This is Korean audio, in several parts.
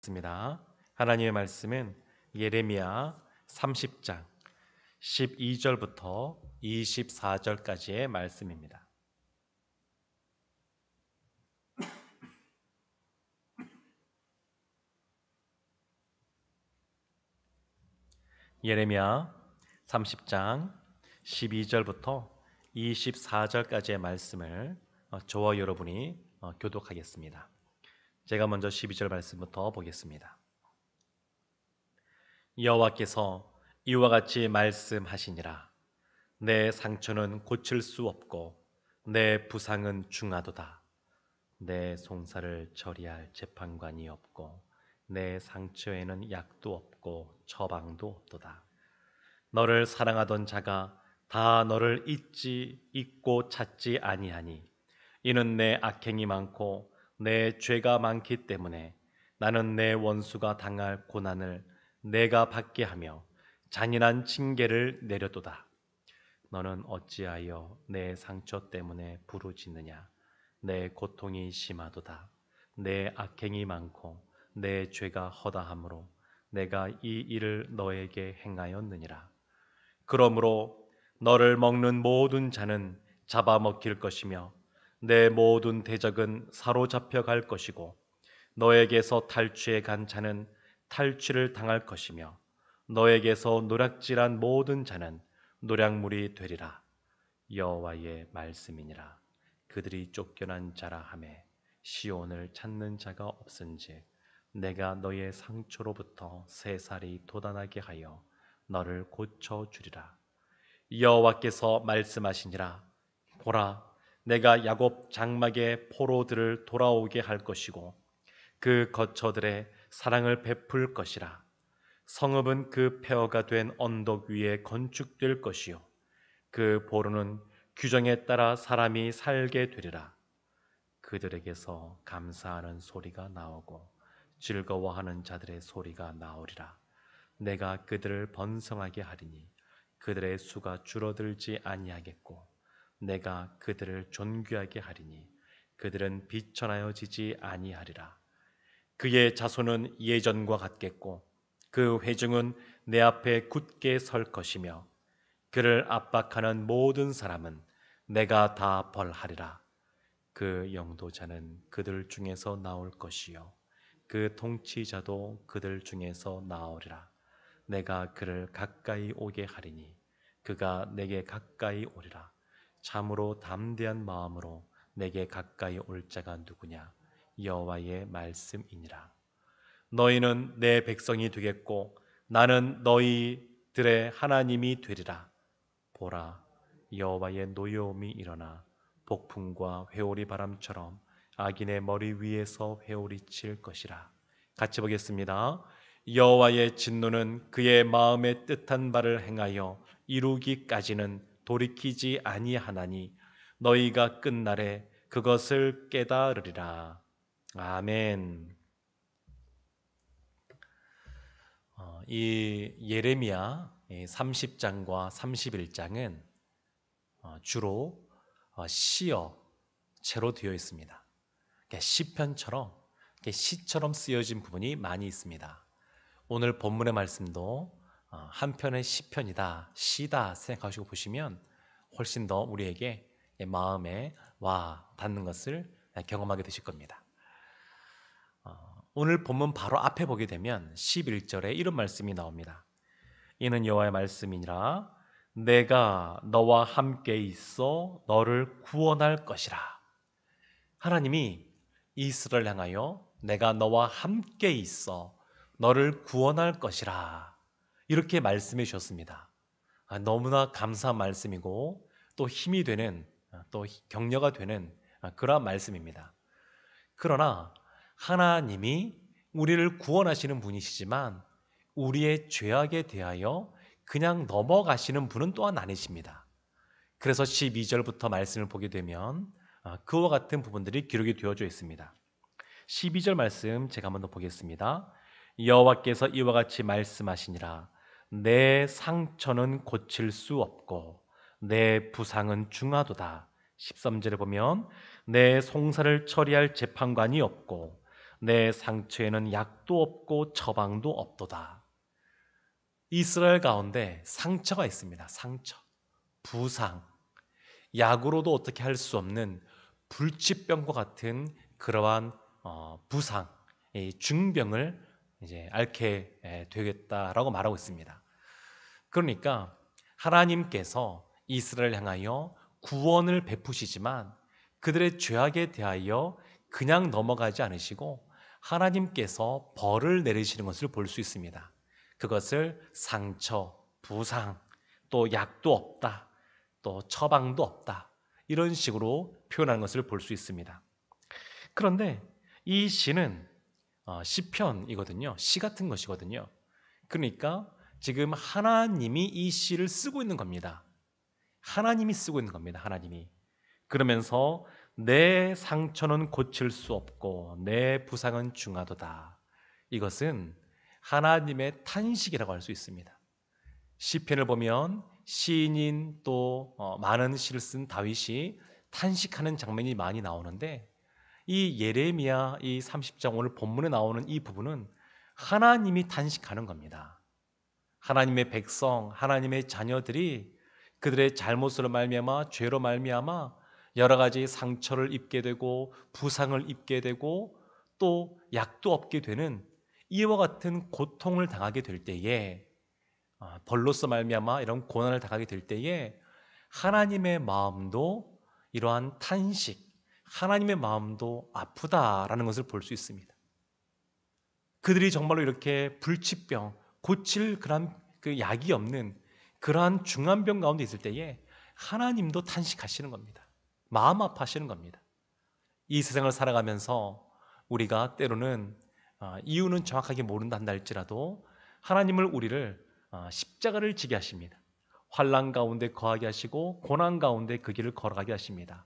습니다. 하나님의 말씀은 예레미야 30장 12절부터 24절까지의 말씀입니다. 예레미야 30장 12절부터 24절까지의 말씀을 저와 여러분이 교독하겠습니다. 제가 먼저 12절 말씀부터 보겠습니다. 여호와께서 이와 같이 말씀하시니라. 내 상처는 고칠 수 없고 내 부상은 중하도다. 내 송사를 처리할 재판관이 없고 내 상처에는 약도 없고 처방도 없도다. 너를 사랑하던 자가 다 너를 잊고 찾지 아니하니 이는 내 악행이 많고 내 죄가 많기 때문에 나는 내 원수가 당할 고난을 내가 받게 하며 잔인한 징계를 내려도다. 너는 어찌하여 내 상처 때문에 부르짖느냐? 내 고통이 심하도다. 내 악행이 많고 내 죄가 허다함으로 내가 이 일을 너에게 행하였느니라. 그러므로 너를 먹는 모든 자는 잡아먹힐 것이며 내 모든 대적은 사로잡혀 갈 것이고 너에게서 탈취해 간 자는 탈취를 당할 것이며 너에게서 노략질한 모든 자는 노략물이 되리라. 여호와의 말씀이니라. 그들이 쫓겨난 자라 하매 시온을 찾는 자가 없은즉 내가 너의 상처로부터 새살이 돋아나게 하여 너를 고쳐주리라. 여호와께서 말씀하시니라. 보라, 내가 야곱 장막의 포로들을 돌아오게 할 것이고 그 거처들의 사랑을 베풀 것이라. 성읍은 그 폐허가 된 언덕 위에 건축될 것이요 그 보루는 규정에 따라 사람이 살게 되리라. 그들에게서 감사하는 소리가 나오고 즐거워하는 자들의 소리가 나오리라. 내가 그들을 번성하게 하리니 그들의 수가 줄어들지 아니하겠고 내가 그들을 존귀하게 하리니 그들은 비천하여지지 아니하리라. 그의 자손은 예전과 같겠고 그 회중은 내 앞에 굳게 설 것이며 그를 압박하는 모든 사람은 내가 다 벌하리라. 그 영도자는 그들 중에서 나올 것이요 그 통치자도 그들 중에서 나오리라. 내가 그를 가까이 오게 하리니 그가 내게 가까이 오리라. 참으로 담대한 마음으로 내게 가까이 올 자가 누구냐? 여호와의 말씀이니라. 너희는 내 백성이 되겠고 나는 너희들의 하나님이 되리라. 보라, 여호와의 노여움이 일어나 폭풍과 회오리 바람처럼 악인의 머리 위에서 회오리 칠 것이라. 같이 보겠습니다. 여호와의 진노는 그의 마음에 뜻한 바를 행하여 이루기까지는 돌이키지 아니하나니 너희가 끝날에 그것을 깨달으리라. 아멘. 이 예레미야 30장과 31장은 주로 시어 채로 되어 있습니다. 시편처럼 시처럼 쓰여진 부분이 많이 있습니다. 오늘 본문의 말씀도 한편의 시편이다, 시다 생각하시고 보시면 훨씬 더 우리에게 마음에 와 닿는 것을 경험하게 되실 겁니다. 오늘 본문 바로 앞에 보게 되면 11절에 이런 말씀이 나옵니다. 이는 여호와의 말씀이니라. 내가 너와 함께 있어 너를 구원할 것이라. 하나님이 이스라엘을 향하여 내가 너와 함께 있어 너를 구원할 것이라 이렇게 말씀해 주셨습니다. 너무나 감사한 말씀이고 또 힘이 되는 또 격려가 되는 그러한 말씀입니다. 그러나 하나님이 우리를 구원하시는 분이시지만 우리의 죄악에 대하여 그냥 넘어가시는 분은 또한 아니십니다. 그래서 12절부터 말씀을 보게 되면 그와 같은 부분들이 기록이 되어져 있습니다. 12절 말씀 제가 한번 더 보겠습니다. 여호와께서 이와 같이 말씀하시니라. 내 상처는 고칠 수 없고 내 부상은 중하도다. 13절에 보면 내 송사를 처리할 재판관이 없고 내 상처에는 약도 없고 처방도 없도다. 이스라엘 가운데 상처가 있습니다. 상처, 부상, 약으로도 어떻게 할 수 없는 불치병과 같은 그러한 부상, 이 중병을 이제 앓게 되겠다라고 말하고 있습니다. 그러니까 하나님께서 이스라엘 향하여 구원을 베푸시지만 그들의 죄악에 대하여 그냥 넘어가지 않으시고 하나님께서 벌을 내리시는 것을 볼 수 있습니다. 그것을 상처, 부상, 또 약도 없다, 또 처방도 없다, 이런 식으로 표현하는 것을 볼 수 있습니다. 그런데 이 시는 시편이거든요. 시 같은 것이거든요. 그러니까 지금 하나님이 이 시를 쓰고 있는 겁니다. 하나님이 쓰고 있는 겁니다. 하나님이. 그러면서 내 상처는 고칠 수 없고 내 부상은 중하도다. 이것은 하나님의 탄식이라고 할 수 있습니다. 시편을 보면 시인인 또 많은 시를 쓴 다윗이 탄식하는 장면이 많이 나오는데 이 예레미야 이 30장 오늘 본문에 나오는 이 부분은 하나님이 탄식하는 겁니다. 하나님의 백성, 하나님의 자녀들이 그들의 잘못으로 말미암아 죄로 말미암아 여러 가지 상처를 입게 되고 부상을 입게 되고 또 약도 없게 되는 이와 같은 고통을 당하게 될 때에 벌로서 말미암아 이런 고난을 당하게 될 때에 하나님의 마음도 이러한 탄식, 하나님의 마음도 아프다라는 것을 볼 수 있습니다. 그들이 정말로 이렇게 불치병, 고칠 그런 그 약이 없는 그러한 중환병 가운데 있을 때에 하나님도 탄식하시는 겁니다. 마음 아파하시는 겁니다. 이 세상을 살아가면서 우리가 때로는 이유는 정확하게 모른다 한다 할지라도 하나님을 우리를 십자가를 지게 하십니다. 환난 가운데 거하게 하시고 고난 가운데 그 길을 걸어가게 하십니다.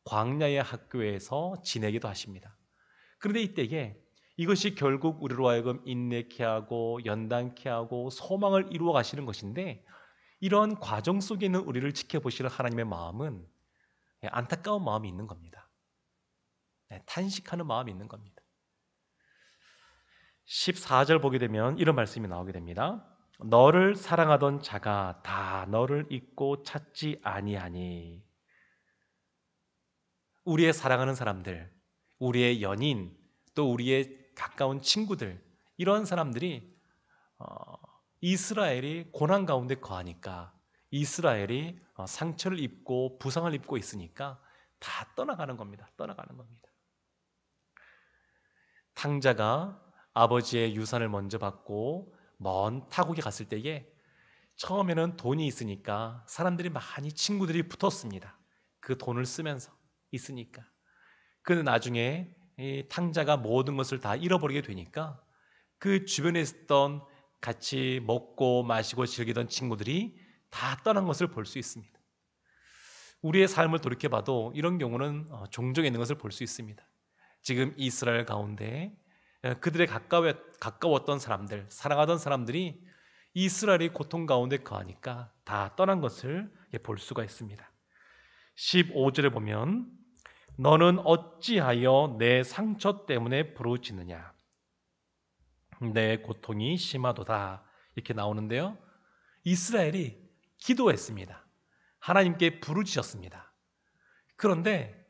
광야의 학교에서 지내기도 하십니다. 그런데 이때에 이것이 결국 우리로 하여금 인내케 하고 연단케 하고 소망을 이루어 가시는 것인데 이러한 과정 속에 있는 우리를 지켜보시는 하나님의 마음은 안타까운 마음이 있는 겁니다. 탄식하는 마음이 있는 겁니다. 14절 보게 되면 이런 말씀이 나오게 됩니다. 너를 사랑하던 자가 다 너를 잊고 찾지 아니하니. 우리의 사랑하는 사람들, 우리의 연인, 또 우리의 가까운 친구들, 이런 사람들이 이스라엘이 고난 가운데 거하니까 이스라엘이 상처를 입고 부상을 입고 있으니까 다 떠나가는 겁니다. 떠나가는 겁니다. 탕자가 아버지의 유산을 먼저 받고 먼 타국에 갔을 때에 처음에는 돈이 있으니까 사람들이 많이 친구들이 붙었습니다. 그 돈을 쓰면서 있으니까. 그런데 나중에 이 탕자가 모든 것을 다 잃어버리게 되니까 그 주변에 있었던 같이 먹고 마시고 즐기던 친구들이 다 떠난 것을 볼 수 있습니다. 우리의 삶을 돌이켜봐도 이런 경우는 종종 있는 것을 볼 수 있습니다. 지금 이스라엘 가운데 그들의 가까웠던 사람들, 사랑하던 사람들이 이스라엘의 고통 가운데 거하니까 다 떠난 것을 볼 수가 있습니다. 15절에 보면 너는 어찌하여 내 상처 때문에 부르짖느냐 내 고통이 심하도다 이렇게 나오는데요. 이스라엘이 기도했습니다. 하나님께 부르짖었습니다. 그런데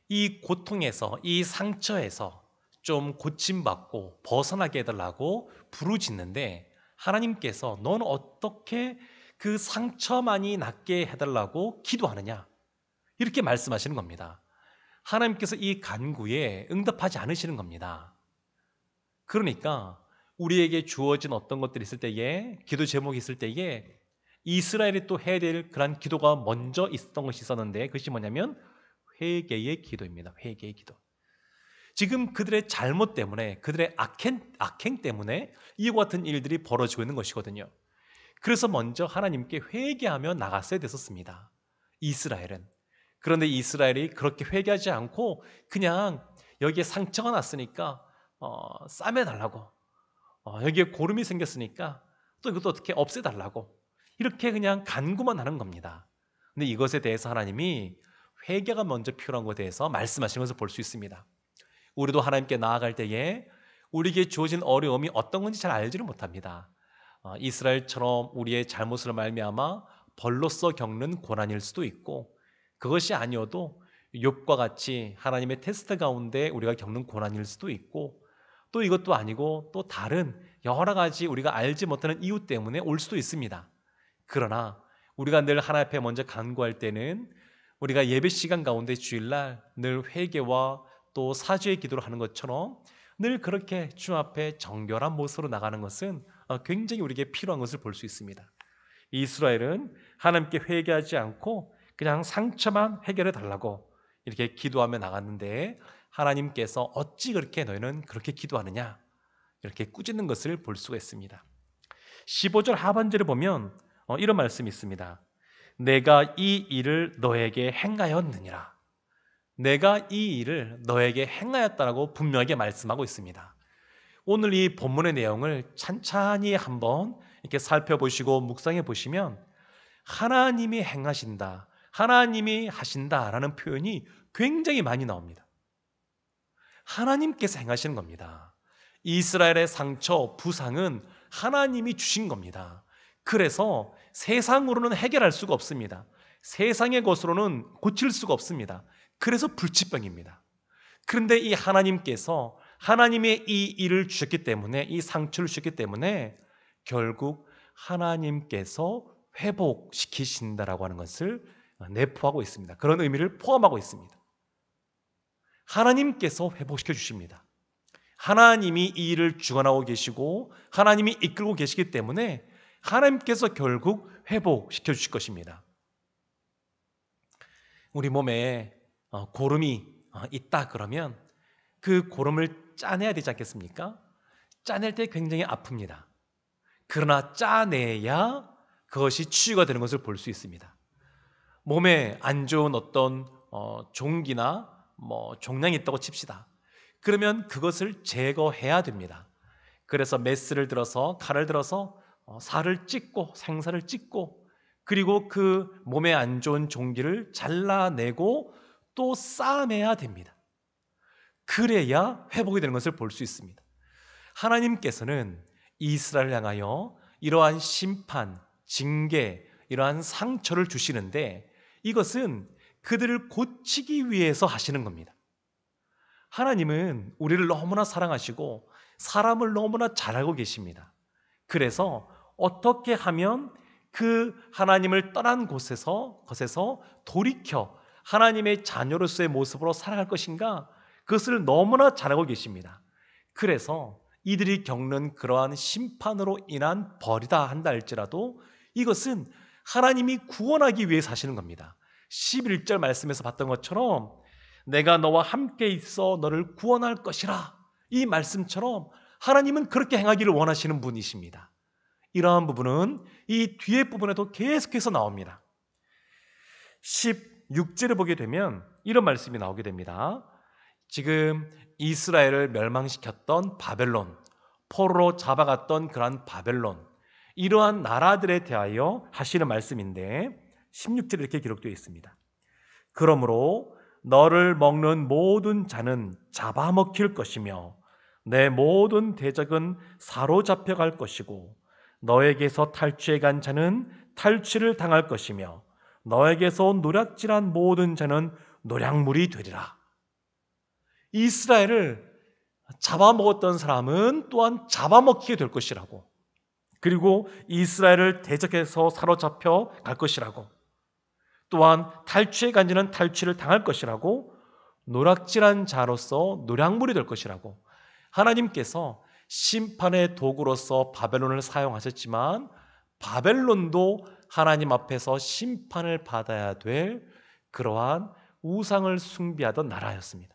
이 고통에서 이 상처에서 좀 고침받고 벗어나게 해달라고 부르짖는데 하나님께서 너는 어떻게 그 상처만이 낫게 해달라고 기도하느냐 이렇게 말씀하시는 겁니다. 하나님께서 이 간구에 응답하지 않으시는 겁니다. 그러니까 우리에게 주어진 어떤 것들이 있을 때에 기도 제목이 있을 때에 이스라엘이 또 해야 될 그런 기도가 먼저 있었던 것이 있었는데 그것이 뭐냐면 회개의 기도입니다. 회개의 기도. 지금 그들의 잘못 때문에 그들의 악행 때문에 이와 같은 일들이 벌어지고 있는 것이거든요. 그래서 먼저 하나님께 회개하며 나갔어야 됐었습니다. 이스라엘은. 그런데 이스라엘이 그렇게 회개하지 않고 그냥 여기에 상처가 났으니까 싸매달라고 여기에 고름이 생겼으니까 또 이것도 어떻게 없애달라고 이렇게 그냥 간구만 하는 겁니다. 근데 이것에 대해서 하나님이 회개가 먼저 필요한 것에 대해서 말씀하시는 것을 볼 수 있습니다. 우리도 하나님께 나아갈 때에 우리에게 주어진 어려움이 어떤 건지 잘 알지를 못합니다. 이스라엘처럼 우리의 잘못을 말미암아 벌로써 겪는 고난일 수도 있고, 그것이 아니어도 욥과 같이 하나님의 테스트 가운데 우리가 겪는 고난일 수도 있고, 또 이것도 아니고 또 다른 여러 가지 우리가 알지 못하는 이유 때문에 올 수도 있습니다. 그러나 우리가 늘 하나님 앞에 먼저 간구할 때는 우리가 예배 시간 가운데 주일날 늘 회개와 또 사죄의 기도를 하는 것처럼 늘 그렇게 주 앞에 정결한 모습으로 나가는 것은 굉장히 우리에게 필요한 것을 볼 수 있습니다. 이스라엘은 하나님께 회개하지 않고 그냥 상처만 해결해 달라고 이렇게 기도하며 나갔는데, 하나님께서 어찌 그렇게 너희는 그렇게 기도하느냐 이렇게 꾸짖는 것을 볼 수가 있습니다. 15절 하반절을 보면 이런 말씀이 있습니다. 내가 이 일을 너에게 행하였느니라. 내가 이 일을 너에게 행하였다라고 분명하게 말씀하고 있습니다. 오늘 이 본문의 내용을 찬찬히 한번 이렇게 살펴보시고 묵상해 보시면 하나님이 행하신다, 하나님이 하신다라는 표현이 굉장히 많이 나옵니다. 하나님께서 행하시는 겁니다. 이스라엘의 상처, 부상은 하나님이 주신 겁니다. 그래서 세상으로는 해결할 수가 없습니다. 세상의 것으로는 고칠 수가 없습니다. 그래서 불치병입니다. 그런데 이 하나님께서 하나님의 이 일을 주셨기 때문에, 이 상처를 주셨기 때문에 결국 하나님께서 회복시키신다라고 하는 것을 내포하고 있습니다. 그런 의미를 포함하고 있습니다. 하나님께서 회복시켜 주십니다. 하나님이 이 일을 주관하고 계시고 하나님이 이끌고 계시기 때문에 하나님께서 결국 회복시켜 주실 것입니다. 우리 몸에 고름이 있다 그러면 그 고름을 짜내야 되지 않겠습니까? 짜낼 때 굉장히 아픕니다. 그러나 짜내야 그것이 치유가 되는 것을 볼 수 있습니다. 몸에 안 좋은 어떤 종기나 종양이 있다고 칩시다. 그러면 그것을 제거해야 됩니다. 그래서 메스를 들어서, 칼을 들어서 살을 찢고 생사를 찢고, 그리고 그 몸에 안 좋은 종기를 잘라내고 또 싸매야 됩니다. 그래야 회복이 되는 것을 볼 수 있습니다. 하나님께서는 이스라엘을 향하여 이러한 심판, 징계, 이러한 상처를 주시는데 이것은 그들을 고치기 위해서 하시는 겁니다. 하나님은 우리를 너무나 사랑하시고 사람을 너무나 잘 알고 계십니다. 그래서 어떻게 하면 그 하나님을 떠난 것에서 돌이켜 하나님의 자녀로서의 모습으로 살아갈 것인가, 그것을 너무나 잘 알고 계십니다. 그래서 이들이 겪는 그러한 심판으로 인한 벌이다 한다 할지라도 이것은 하나님이 구원하기 위해서 하시는 겁니다. 11절 말씀에서 봤던 것처럼 내가 너와 함께 있어 너를 구원할 것이라, 이 말씀처럼 하나님은 그렇게 행하기를 원하시는 분이십니다. 이러한 부분은 이 뒤에 부분에도 계속해서 나옵니다. 16절을 보게 되면 이런 말씀이 나오게 됩니다. 지금 이스라엘을 멸망시켰던 바벨론, 포로로 잡아갔던 그러한 바벨론, 이러한 나라들에 대하여 하시는 말씀인데 16절에 이렇게 기록되어 있습니다. 그러므로 너를 먹는 모든 자는 잡아먹힐 것이며 내 모든 대적은 사로잡혀 갈 것이고 너에게서 탈취해 간 자는 탈취를 당할 것이며 너에게서 노략질한 모든 자는 노략물이 되리라. 이스라엘을 잡아먹었던 사람은 또한 잡아먹히게 될 것이라고, 그리고 이스라엘을 대적해서 사로잡혀 갈 것이라고, 또한 탈취해 간 자는 탈취를 당할 것이라고, 노략질한 자로서 노략물이 될 것이라고. 하나님께서 심판의 도구로서 바벨론을 사용하셨지만 바벨론도 하나님 앞에서 심판을 받아야 될 그러한 우상을 숭배하던 나라였습니다.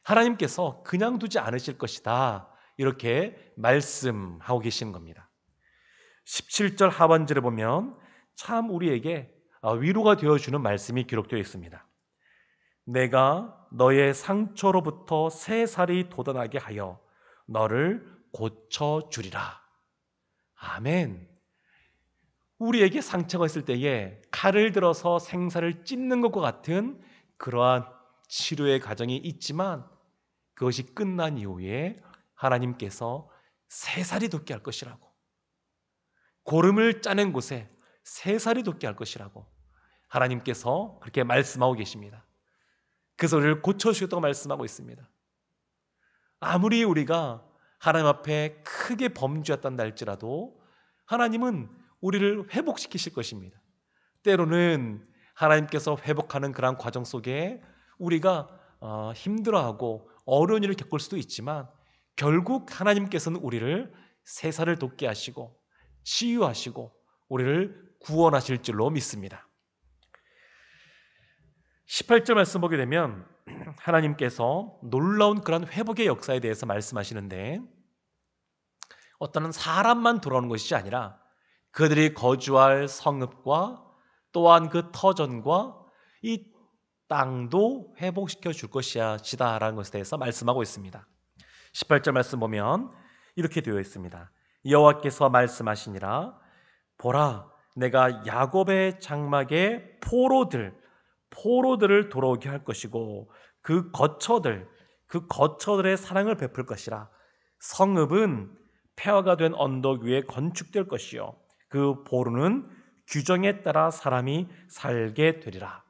하나님께서 그냥 두지 않으실 것이다, 이렇게 말씀하고 계시는 겁니다. 17절 하반절에 보면 참 우리에게 위로가 되어주는 말씀이 기록되어 있습니다. 내가 너의 상처로부터 새 살이 돋아나게 하여 너를 고쳐주리라. 아멘. 우리에게 상처가 있을 때에 칼을 들어서 생사를 찢는 것과 같은 그러한 치료의 과정이 있지만 그것이 끝난 이후에 하나님께서 새살이 돋게 할 것이라고, 고름을 짜낸 곳에 새살이 돋게 할 것이라고 하나님께서 그렇게 말씀하고 계십니다. 그 소리를 고쳐주셨다고 말씀하고 있습니다. 아무리 우리가 하나님 앞에 크게 범죄했단다 할지라도 하나님은 우리를 회복시키실 것입니다. 때로는 하나님께서 회복하는 그런 과정 속에 우리가 힘들어하고 어려운 일을 겪을 수도 있지만 결국 하나님께서는 우리를 새살을 돋게 하시고 치유하시고 우리를 구원하실 줄로 믿습니다. 18절 말씀 보게 되면 하나님께서 놀라운 그런 회복의 역사에 대해서 말씀하시는데, 어떤 사람만 돌아오는 것이 아니라 그들이 거주할 성읍과 또한 그 터전과 이 땅도 회복시켜 줄 것이다라는 것에 대해서 말씀하고 있습니다. 18절 말씀 보면 이렇게 되어 있습니다. 여호와께서 말씀하시니라, 보라, 내가 야곱의 장막에 포로들을 돌아오게 할 것이고 그 거처들의 사랑을 베풀 것이라. 성읍은 폐허가 된 언덕 위에 건축될 것이요 그 보루는 규정에 따라 사람이 살게 되리라.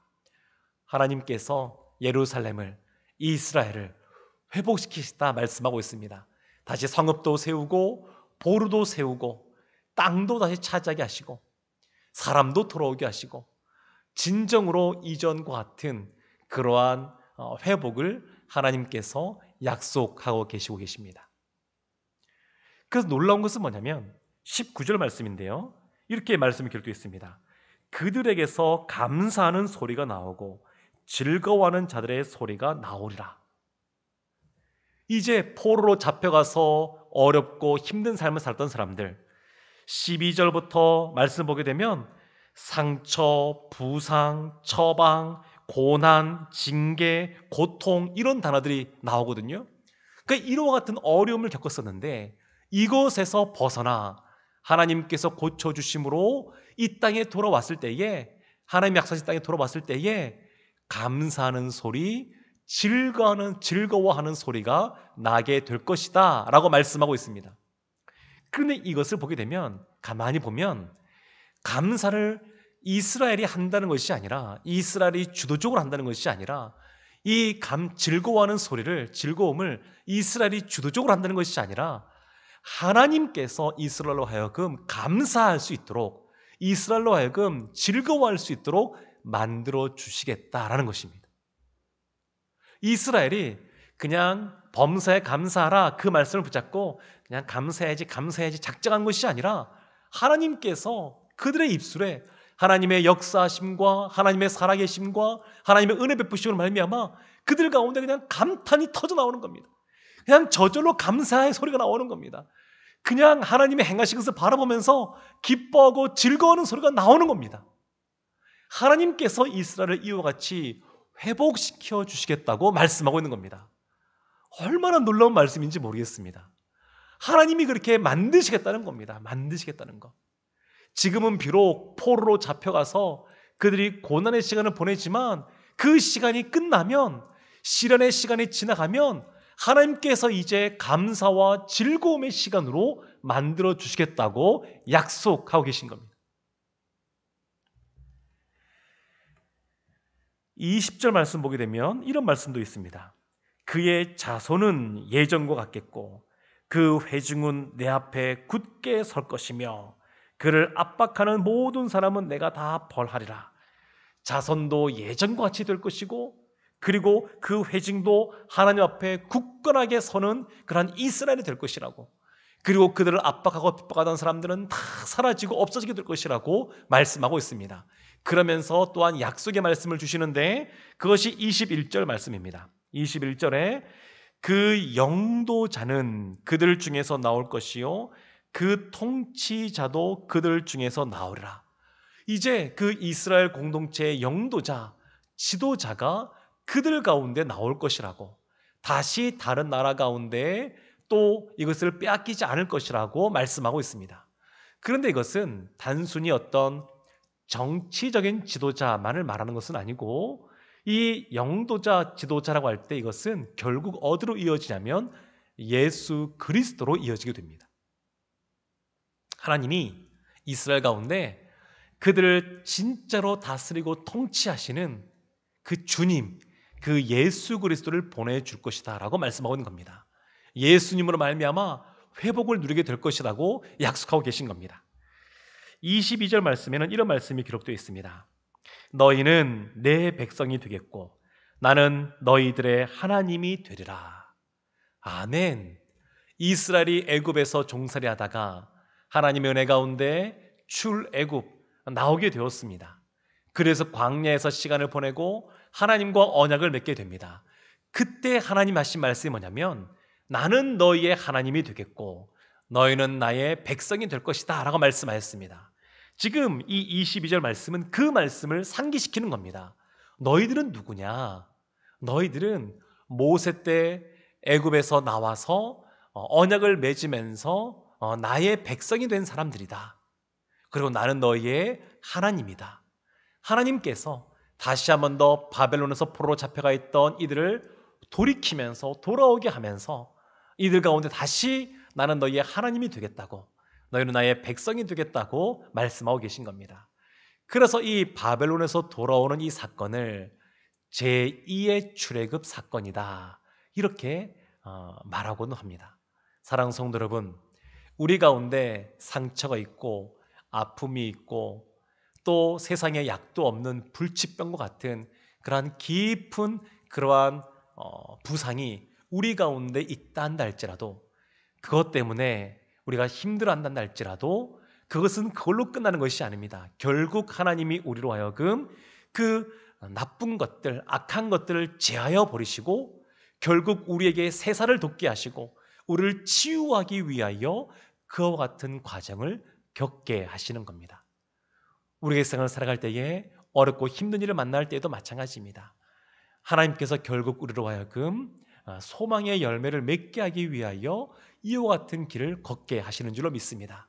하나님께서 예루살렘을, 이스라엘을 회복시키시다 말씀하고 있습니다. 다시 성읍도 세우고 보루도 세우고 땅도 다시 차지하게 하시고 사람도 돌아오게 하시고 진정으로 이전과 같은 그러한 회복을 하나님께서 약속하고 계시고 계십니다. 그래서 놀라운 것은 뭐냐면 19절 말씀인데요, 이렇게 말씀이 기록되어 있습니다. 그들에게서 감사하는 소리가 나오고 즐거워하는 자들의 소리가 나오리라. 이제 포로로 잡혀가서 어렵고 힘든 삶을 살던 사람들, 12절부터 말씀 보게 되면 상처, 부상, 처방, 고난, 징계, 고통, 이런 단어들이 나오거든요. 그러니까 이와 같은 어려움을 겪었었는데 이것에서 벗어나 하나님께서 고쳐주심으로 이 땅에 돌아왔을 때에, 하나님 약속하신 땅에 돌아왔을 때에 감사하는 소리, 즐거워하는 소리가 나게 될 것이다 라고 말씀하고 있습니다. 그런데 이것을 보게 되면, 가만히 보면 감사를 이스라엘이 한다는 것이 아니라, 이스라엘이 주도적으로 한다는 것이 아니라, 이 즐거움을 이스라엘이 주도적으로 한다는 것이 아니라 하나님께서 이스라엘로 하여금 감사할 수 있도록, 이스라엘로 하여금 즐거워할 수 있도록 만들어 주시겠다라는 것입니다. 이스라엘이 그냥 범사에 감사하라 그 말씀을 붙잡고 그냥 감사해야지 작정한 것이 아니라 하나님께서 그들의 입술에 하나님의 역사하심과 하나님의 살아계심과 하나님의 은혜 베푸심을 말미암아 그들 가운데 그냥 감탄이 터져 나오는 겁니다. 그냥 저절로 감사의 소리가 나오는 겁니다. 그냥 하나님의 행하신 것을 바라보면서 기뻐하고 즐거워하는 소리가 나오는 겁니다. 하나님께서 이스라엘을 이와 같이 회복시켜 주시겠다고 말씀하고 있는 겁니다. 얼마나 놀라운 말씀인지 모르겠습니다. 하나님이 그렇게 만드시겠다는 겁니다. 만드시겠다는 것. 지금은 비록 포로로 잡혀가서 그들이 고난의 시간을 보내지만 그 시간이 끝나면, 시련의 시간이 지나가면 하나님께서 이제 감사와 즐거움의 시간으로 만들어 주시겠다고 약속하고 계신 겁니다. 20절 말씀 보게 되면 이런 말씀도 있습니다. 그의 자손은 예전과 같겠고 그 회중은 내 앞에 굳게 설 것이며 그를 압박하는 모든 사람은 내가 다 벌하리라. 자손도 예전과 같이 될 것이고, 그리고 그 회중도 하나님 앞에 굳건하게 서는 그러한 이스라엘이 될 것이라고, 그리고 그들을 압박하고 핍박하던 사람들은 다 사라지고 없어지게 될 것이라고 말씀하고 있습니다. 그러면서 또한 약속의 말씀을 주시는데 그것이 21절 말씀입니다. 21절에 그 영도자는 그들 중에서 나올 것이요 그 통치자도 그들 중에서 나오리라. 이제 그 이스라엘 공동체의 영도자, 지도자가 그들 가운데 나올 것이라고, 다시 다른 나라 가운데 또 이것을 빼앗기지 않을 것이라고 말씀하고 있습니다. 그런데 이것은 단순히 어떤 정치적인 지도자만을 말하는 것은 아니고, 이 영도자 지도자라고 할 때 이것은 결국 어디로 이어지냐면 예수 그리스도로 이어지게 됩니다. 하나님이 이스라엘 가운데 그들을 진짜로 다스리고 통치하시는 그 주님, 그 예수 그리스도를 보내줄 것이다 라고 말씀하고 있는 겁니다. 예수님으로 말미암아 회복을 누리게 될 것이라고 약속하고 계신 겁니다. 22절 말씀에는 이런 말씀이 기록되어 있습니다. 너희는 내 백성이 되겠고 나는 너희들의 하나님이 되리라. 아멘. 이스라엘이 애굽에서 종살이 하다가 하나님의 은혜 가운데 출애굽 나오게 되었습니다. 그래서 광야에서 시간을 보내고 하나님과 언약을 맺게 됩니다. 그때 하나님 하신 말씀이 뭐냐면 나는 너희의 하나님이 되겠고 너희는 나의 백성이 될 것이다 라고 말씀하셨습니다. 지금 이 22절 말씀은 그 말씀을 상기시키는 겁니다. 너희들은 누구냐? 너희들은 모세 때 애굽에서 나와서 언약을 맺으면서 나의 백성이 된 사람들이다. 그리고 나는 너희의 하나님이다. 하나님께서 다시 한 번 더 바벨론에서 포로로 잡혀가 있던 이들을 돌이키면서 돌아오게 하면서 이들 가운데 다시 나는 너희의 하나님이 되겠다고, 너희는 나의 백성이 되겠다고 말씀하고 계신 겁니다. 그래서 이 바벨론에서 돌아오는 이 사건을 제2의 출애굽 사건이다 이렇게 말하고는 합니다. 사랑하는 성도 여러분, 우리 가운데 상처가 있고 아픔이 있고 또 세상에 약도 없는 불치병과 같은 그러한 깊은 그러한 부상이 우리 가운데 있다 한다 할지라도, 그것 때문에 우리가 힘들어한다 할지라도 그것은 그걸로 끝나는 것이 아닙니다. 결국 하나님이 우리로 하여금 그 나쁜 것들, 악한 것들을 제하여 버리시고 결국 우리에게 세사를 돋게 하시고 우리를 치유하기 위하여 그와 같은 과정을 겪게 하시는 겁니다. 우리의 생을 살아갈 때에 어렵고 힘든 일을 만날 때에도 마찬가지입니다. 하나님께서 결국 우리로 하여금 소망의 열매를 맺게 하기 위하여 이와 같은 길을 걷게 하시는 줄로 믿습니다.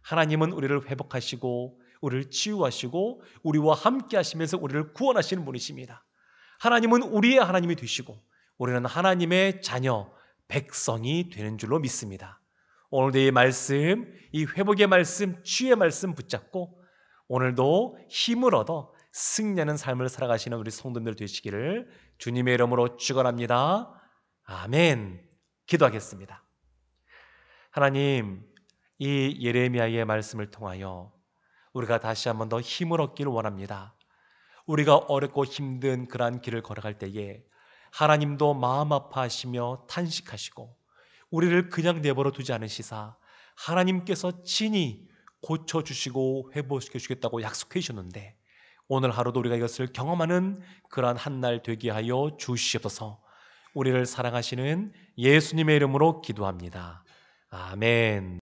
하나님은 우리를 회복하시고 우리를 치유하시고 우리와 함께 하시면서 우리를 구원하시는 분이십니다. 하나님은 우리의 하나님이 되시고 우리는 하나님의 자녀, 백성이 되는 줄로 믿습니다. 오늘도 이 말씀, 이 회복의 말씀, 치유의 말씀 붙잡고 오늘도 힘을 얻어 승리하는 삶을 살아가시는 우리 성도들 되시기를 주님의 이름으로 축원합니다. 아멘. 기도하겠습니다. 하나님, 이 예레미야의 말씀을 통하여 우리가 다시 한번 더 힘을 얻기를 원합니다. 우리가 어렵고 힘든 그러한 길을 걸어갈 때에 하나님도 마음 아파하시며 탄식하시고 우리를 그냥 내버려 두지 않으시사 하나님께서 친히 고쳐주시고 회복시켜 주겠다고 약속해 주셨는데 오늘 하루도 우리가 이것을 경험하는 그러한 한 날 되게 하여 주시옵소서. 우리를 사랑하시는 예수님의 이름으로 기도합니다. 아멘.